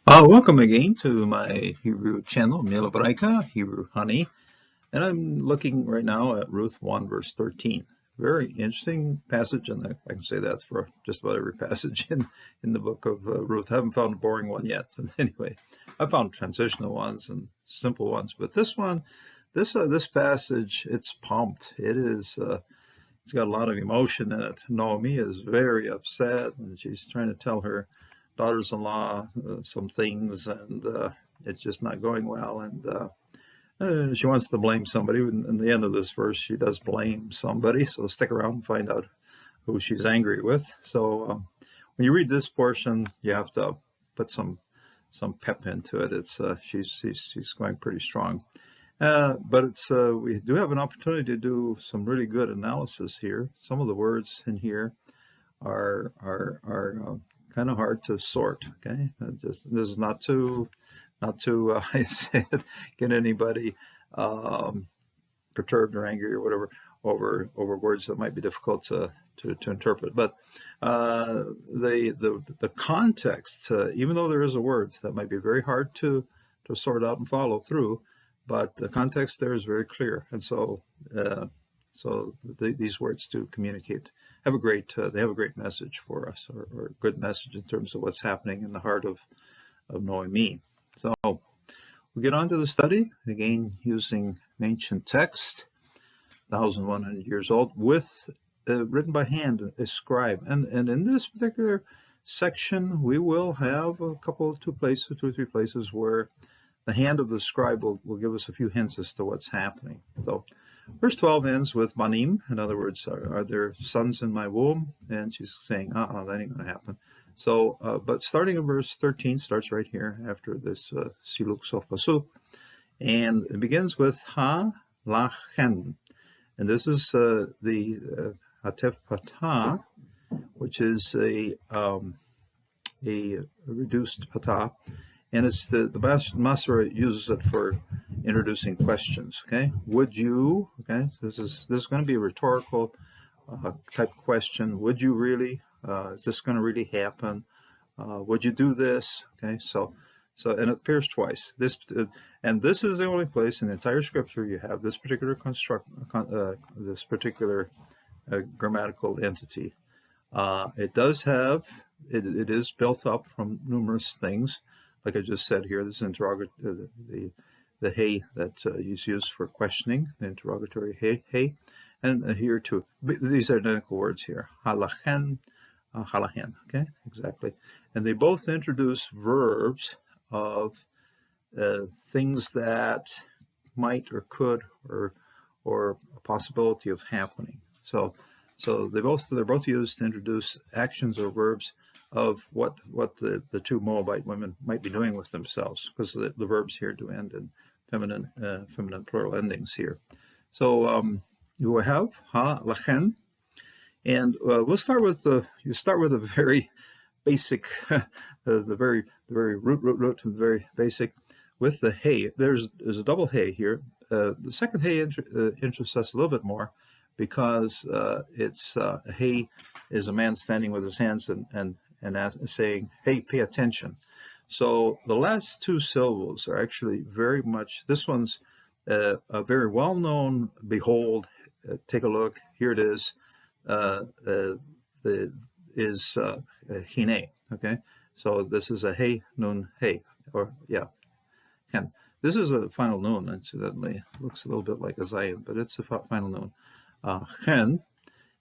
Welcome again to my Hebrew channel, Milabraika, Hebrew Honey, and I'm looking right now at Ruth 1, verse 13. Very interesting passage, and I can say that for just about every passage in the book of Ruth. I haven't found a boring one yet. But anyway, I found transitional ones and simple ones, but this one, this passage, it's pumped. It's got a lot of emotion in it. Naomi is very upset, and she's trying to tell her daughters-in-law some things, and it's just not going well. And she wants to blame somebody. In the end of this verse, she does blame somebody. So stick around and find out who she's angry with. So when you read this portion, you have to put some pep into it. It's she's going pretty strong. But we do have an opportunity to do some really good analysis here. Some of the words in here are kind of hard to sort. Okay, this is not to I say it, get anybody perturbed or angry or whatever over words that might be difficult to interpret. But the context, even though there is a word that might be very hard to sort out and follow through, but the context there is very clear, and these words do communicate. They have a great message for us, or a good message in terms of what's happening in the heart of Noemi. So we get on to the study again using an ancient text, 1,100 years old, with written by hand, a scribe. And in this particular section, we will have two or three places where the hand of the scribe will give us a few hints as to what's happening. So verse 12 ends with Banim. In other words, are there sons in my womb? And she's saying, that ain't going to happen. So, but starting in verse 13, starts right here after this Siluk Sof Pasuk, and it begins with Ha Lachen. And this is the Hatef Patah, which is a reduced patah. And it's the Masra uses it for introducing questions. Okay, would you? Okay, this is going to be a rhetorical type question. Would you really? Is this going to really happen? Would you do this? Okay, so and it appears twice. This is the only place in the entire scripture you have this particular grammatical entity. It does have it is built up from numerous things. Like I just said here, this interrogatory, the hey that is used for questioning, the interrogatory hey, and here too. These are identical words here. Halachen, halahen. Okay, exactly. And they both introduce verbs of things that might or could or a possibility of happening. So they're both used to introduce actions or verbs of what the two Moabite women might be doing with themselves, because the verbs here do end in feminine plural endings here. So you will have ha lachen, and we'll start with a very basic, the very root, very basic with the hey. There's a double hey here. The second hey interests us a little bit more, because it's hey is a man standing with his hands and saying, hey, pay attention. So the last two syllables are actually very much, this one's a very well-known, behold, take a look, here it is, hine, okay? So this is a hey, nun, hey, or yeah, hen. This is a final nun, incidentally. It looks a little bit like a zayin, but it's a final nun. Hen,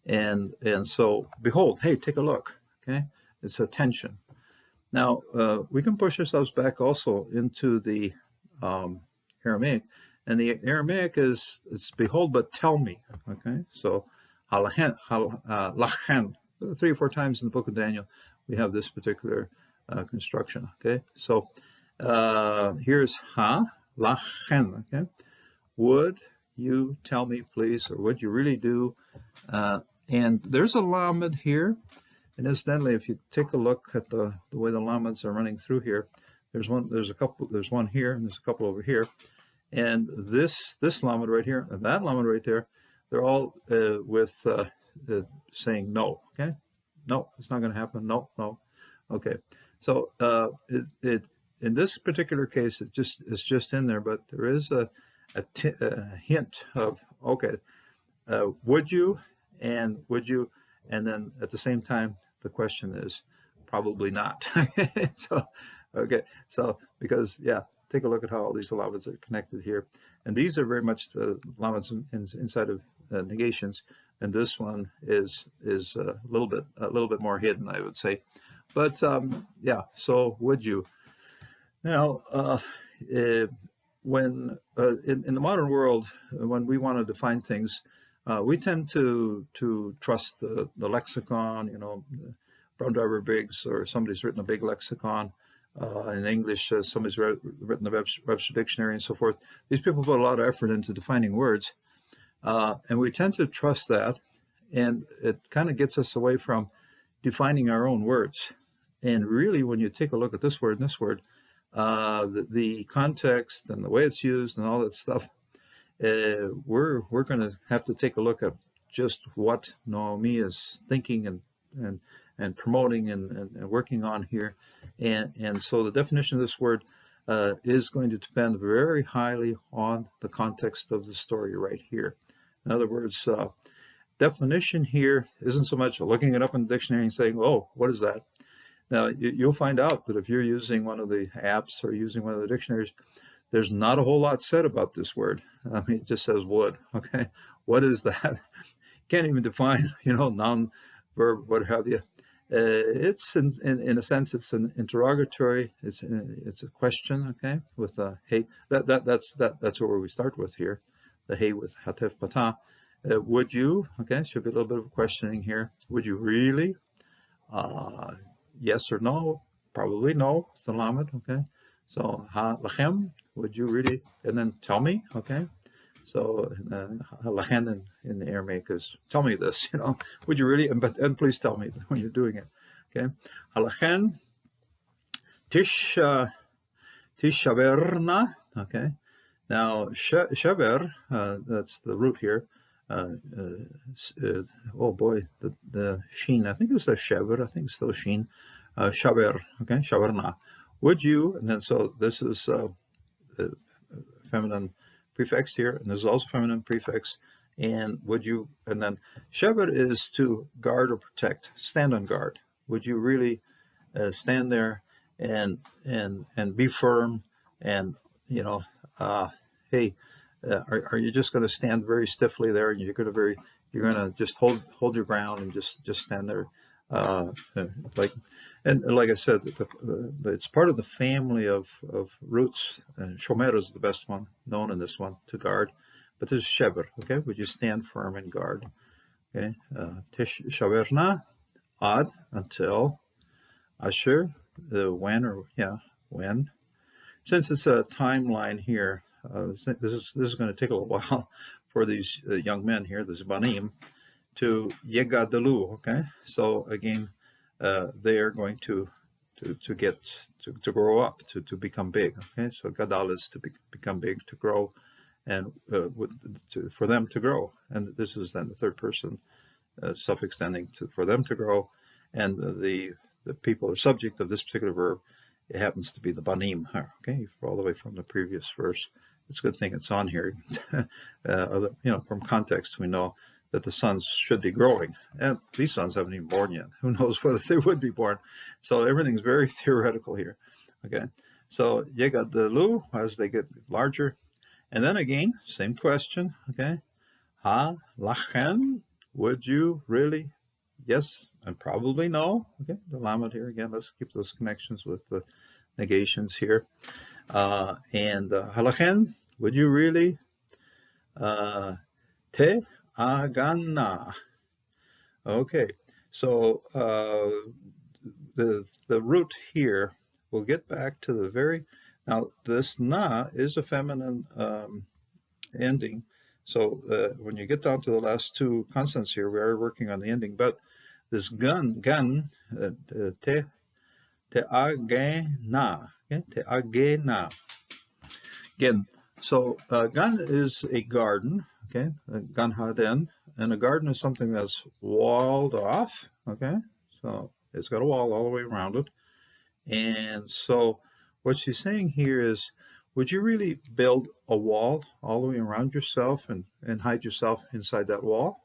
and so behold, hey, take a look, okay? It's attention. Now we can push ourselves back also into the Aramaic, and the Aramaic is behold, but tell me, okay? So halachen, lachen, 3 or 4 times in the book of Daniel we have this particular construction, okay? So here's ha lachen, okay? Would you tell me, please, or would you really do? And there's a lamed here, and incidentally, if you take a look at the way the lameds are running through here, there's one here, and there's a couple over here, and this lamed right here, and that lamed right there, they're all with saying no. Okay, no, it's not going to happen. No, okay. So in this particular case, it's just in there, but there is a hint of, okay, would you, and would you, and then at the same time, the question is probably not. So, okay, so because, yeah, take a look at how all these allowance are connected here. And these are very much the allowance inside of negations. And this one is a little bit more hidden, I would say. But yeah, so would you? Now, when in the modern world, when we want to define things, we tend to trust the lexicon. You know, Brown Driver Briggs, or somebody's written a big lexicon. In English, somebody's written the Webster Dictionary and so forth. These people put a lot of effort into defining words, and we tend to trust that, and it kind of gets us away from defining our own words. And really, when you take a look at this word and this word, the context and the way it's used and all that stuff, we're going to have to take a look at just what Naomi is thinking and promoting and working on here. And so the definition of this word is going to depend very highly on the context of the story right here. In other words, definition here isn't so much looking it up in the dictionary and saying, oh, what is that? Now, you'll find out that if you're using one of the apps or using one of the dictionaries, there's not a whole lot said about this word. I mean, it just says would, okay? What is that? Can't even define, noun, verb, what have you. It's, in a sense, it's an interrogatory. It's a question, okay, with a hey. That's where we start with here, the hey with hatef patah. Would you, okay, should be a little bit of questioning here. Would you really? Yes or no? Probably no. Salamat, okay. So ha lachem, would you really? And then tell me, okay. So lachem in the Aramaic is tell me this, would you really? And please tell me when you're doing it, okay. Halachem tishaverna, okay. Now shaver, that's the root here. Oh boy, the sheen. I think it's a shaver. I think it's still sheen. Shaver, okay, shaverna. Would you? And then so this is the feminine prefix here, and this is also feminine prefix. And would you? And then shaver is to guard or protect, stand on guard. Would you really stand there and be firm and hey, are you just going to stand very stiffly there, and you're going to just hold your ground and just stand there, like I said, it's part of the family of roots. And shomer is the best one known in this one, to guard, but there's shever. Okay, would you stand firm and guard? Okay, tish shaverna ad, until asher, when. Since it's a timeline here, this is going to take a little while for these young men here, the Zbanim, to yegadalu. Okay, so again, they are going to get to grow up, to become big. Okay, so gadal is to become big, to grow, and for them to grow. And this is then the third person suffix ending for them to grow, and the people are subject of this particular verb. It happens to be the banim. Okay, all the way from the previous verse. It's a good thing it's on here. From context, we know that the sons should be growing, and these sons haven't even born yet. Who knows whether they would be born? So everything's very theoretical here. Okay, so yegadalu as they get larger, and then again, same question. Okay, ha lachem, would you really? Yes, and probably no. Okay, the lamed here again. Let's keep those connections with the negations here. And halachen, would you really? Te agana. Okay, so the root here, we'll get back to the very, now this na is a feminine ending. So when you get down to the last two consonants here, we are working on the ending, but this gan, te agena, okay? Te agena. Again, so gan is a garden, okay? Gan haden, and a garden is something that's walled off, okay? So it's got a wall all the way around it, And so what she's saying here is, would you really build a wall all the way around yourself and hide yourself inside that wall?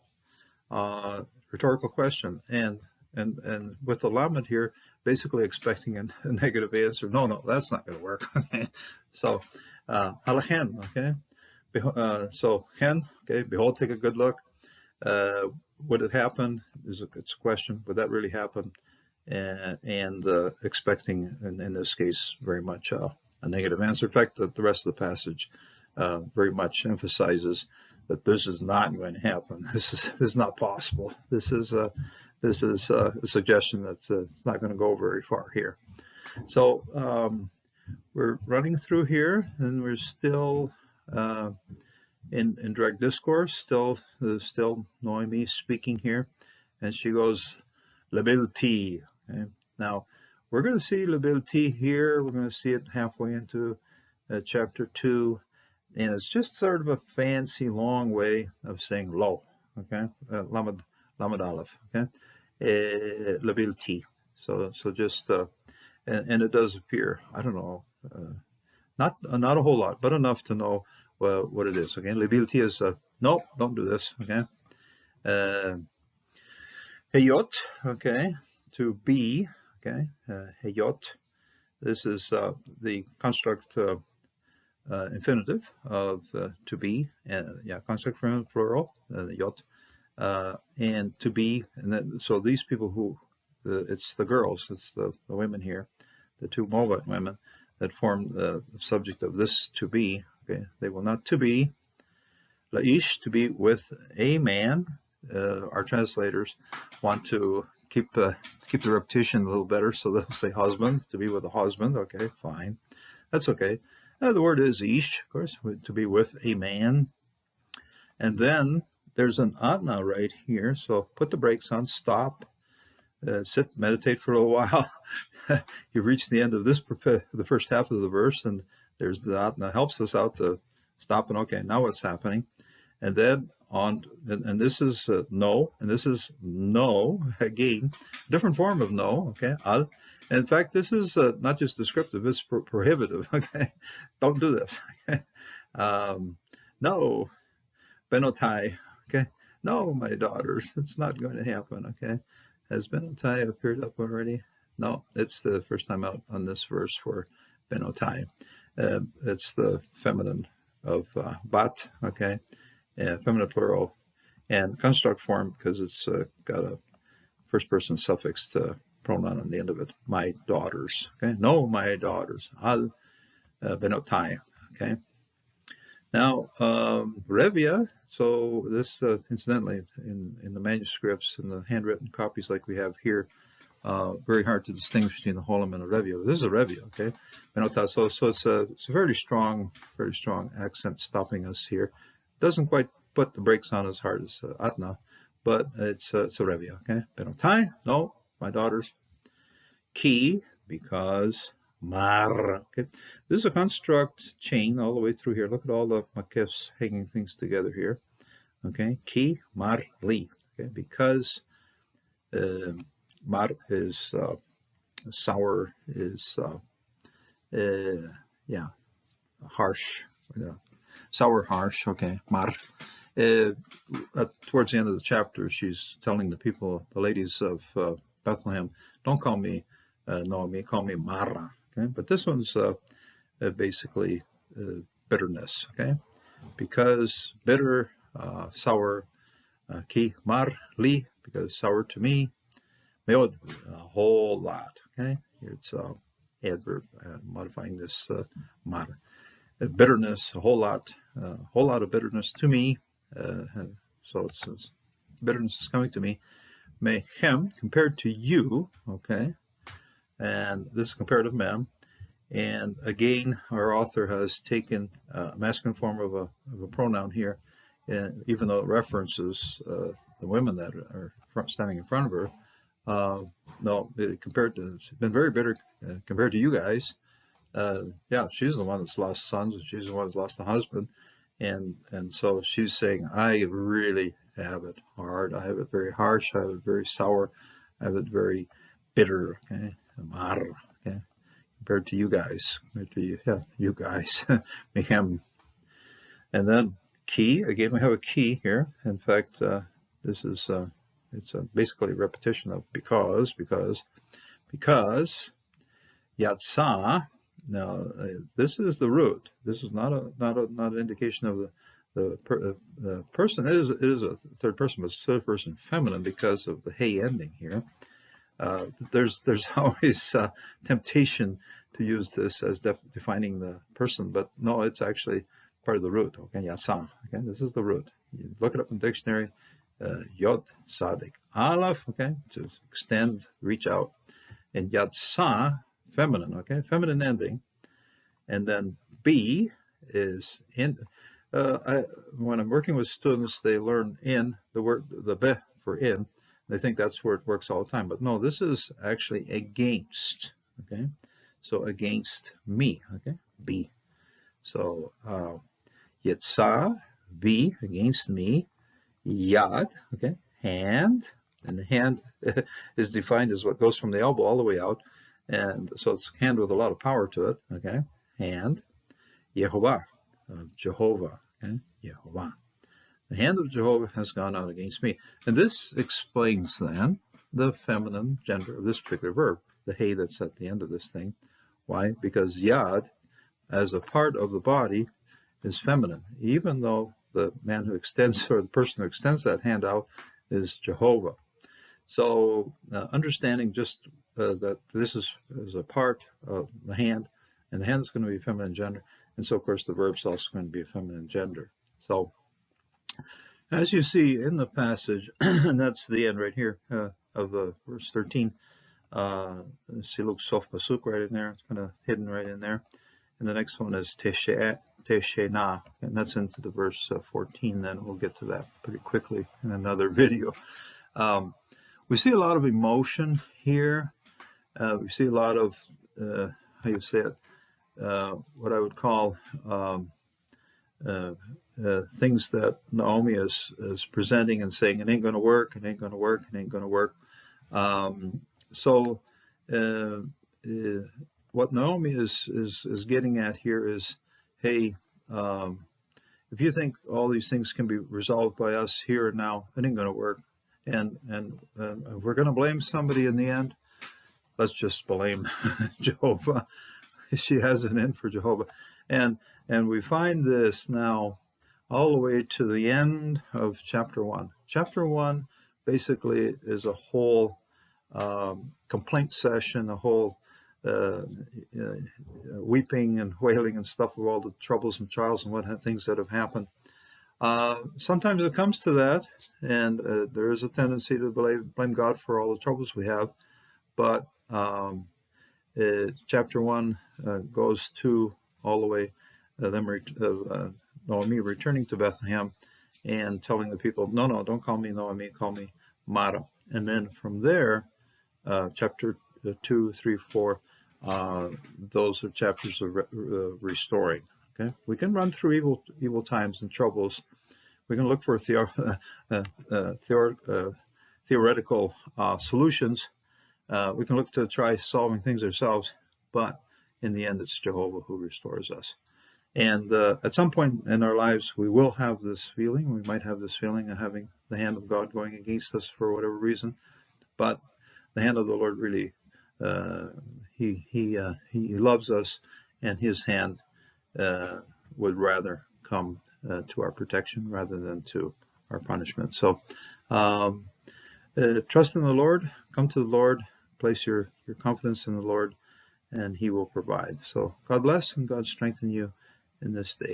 Rhetorical question. And with the Lamed here, basically expecting a negative answer. No, no, that's not going to work. So, halachen, okay? So, hen, okay, behold, take a good look. Would it happen? It's a question. Would that really happen? And expecting, in this case, very much a negative answer. In fact, the rest of the passage very much emphasizes that this is not going to happen. This is not possible. This is a suggestion that it's not going to go very far here. So we're running through here, and we're still in direct discourse. Still Noemi speaking here, and she goes, "L'habileté." Okay? Now we're going to see l'habileté here. We're going to see it halfway into chapter 2. And it's just sort of a fancy, long way of saying lo, okay? Lamed aleph, okay? L'habileté. So just, and it does appear, I don't know, not a whole lot, but enough to know what it is, okay? L'habileté is, no, don't do this, okay? Heyot, okay, to be, okay? Heyot, this is the construct infinitive of to be, construct for plural, yot, and to be, and then, so these people who, it's the girls, it's the women here, the two Moabite women that form the subject of this to be, okay, they will not to be, laish, to be with a man. Our translators want to keep the repetition a little better, so they'll say husband, to be with a husband, okay, fine, that's okay. The word is ish, of course, to be with a man. And then there's an adna right here. So put the brakes on, stop, sit, meditate for a little while. You've reached the end of this, the first half of the verse, and there's the adna, helps us out to stop and, okay, now what's happening? And then on, and this is no, and this is no, again, different form of no, okay, al. In fact, this is not just descriptive, it's prohibitive, okay? Don't do this, okay? No, benotai, okay? No, my daughters, it's not going to happen, okay? Has benotai appeared up already? No, it's the first time out on this verse for benotai. It's the feminine of bat, okay? Feminine plural, and construct form because it's got a first person suffix to pronoun on the end of it. My daughters, okay? No, my daughters. Al benotai, okay? Now, Revia, so this, incidentally, in the manuscripts and the handwritten copies like we have here, very hard to distinguish between the Holem and a Revia. This is a Revia, okay? Benotai, so it's a very strong accent stopping us here. Doesn't quite put the brakes on as hard as Atna, but it's a Revia, okay? Benotai, no, my daughters. Ki, because mar, okay? This is a construct chain all the way through here. Look at all the makifs hanging things together here, okay? Ki, mar, li, okay? Because mar is sour, is harsh, sour, harsh, okay? Mar. Towards the end of the chapter, she's telling the people, the ladies of Bethlehem, don't call me Naomi, call me Mara, okay? But this one's basically bitterness, okay? Because bitter, sour, ki mar li, because sour to me, meod, a whole lot, okay? Here it's adverb modifying this mar. Bitterness, a whole lot of bitterness to me. So it's bitterness is coming to me. Mehem, compared to you, okay? And this is comparative mem. And again, our author has taken a masculine form of a pronoun here, and even though it references the women that are standing in front of her. No, it's been very bitter compared to you guys. Yeah, she's the one that's lost sons, and she's the one that's lost a husband, and so she's saying, I really have it hard. I have it very harsh. I have it very sour. I have it very bitter. Okay, mar. Okay, compared to you guys. You guys. Him. And then key. Again, we have a key here. In fact, this is it's basically a repetition of because. Yatsa. Now, this is the root. This is not an indication of the person. It is a third person, but it's third person feminine because of the hey ending here. There's always temptation to use this as defining the person, but no, it's actually part of the root. Okay, Yatsa. Okay, this is the root. You look it up in the dictionary. Yod Sadik Aleph. Okay, to extend, reach out, and Yatsa. Feminine, okay, feminine ending, and then B is in. When I'm working with students, they learn in the word, the be for in. They think that's where it works all the time, but no, this is actually against. Okay, so against me. Okay, B. So Yitsa, B against me. Yad. Okay, hand, and the hand is defined as what goes from the elbow all the way out. And so it's hand with a lot of power to it, okay? Hand, Jehovah, Jehovah, okay? Jehovah. The hand of Jehovah has gone out against me. And this explains then the feminine gender of this particular verb, the hey that's at the end of this thing. Why? Because Yad, as a part of the body, is feminine, even though the man who extends, or the person who extends that hand out is Jehovah. So understanding just that this is a part of the hand, and the hand is going to be feminine gender, and so of course the verb is also going to be a feminine gender. So as you see in the passage, and that's the end right here of verse 13. Siluk Sof Pasuk right in there. It's kind of hidden right in there. And the next one is Teshena, and that's into the verse 14. Then we'll get to that pretty quickly in another video. We see a lot of emotion here. We see a lot of, how you say it, what I would call things that Naomi is presenting and saying, it ain't going to work, it ain't going to work, it ain't going to work. So what Naomi is getting at here is, hey, if you think all these things can be resolved by us here and now, it ain't going to work. And if we're going to blame somebody in the end, let's just blame Jehovah. She has an in for Jehovah. And we find this now all the way to the end of chapter 1. Chapter 1 basically is a whole complaint session, a whole weeping and wailing and stuff of all the troubles and trials and what things that have happened. Sometimes it comes to that, and there is a tendency to blame God for all the troubles we have, but chapter 1 goes to all the way Naomi returning to Bethlehem and telling the people, no, don't call me Naomi, call me Mara. And then from there, chapter 2, 3, 4, those are chapters of restoring. Okay, we can run through evil times and troubles. We can look for theoretical solutions. We can look to try solving things ourselves, but in the end, it's Jehovah who restores us. And at some point in our lives, we will have this feeling. We might have this feeling of having the hand of God going against us for whatever reason. But the hand of the Lord really, He loves us, and His hand would rather come to our protection rather than to our punishment. So trust in the Lord, come to the Lord, place your confidence in the Lord, and He will provide. So God bless and God strengthen you in this day.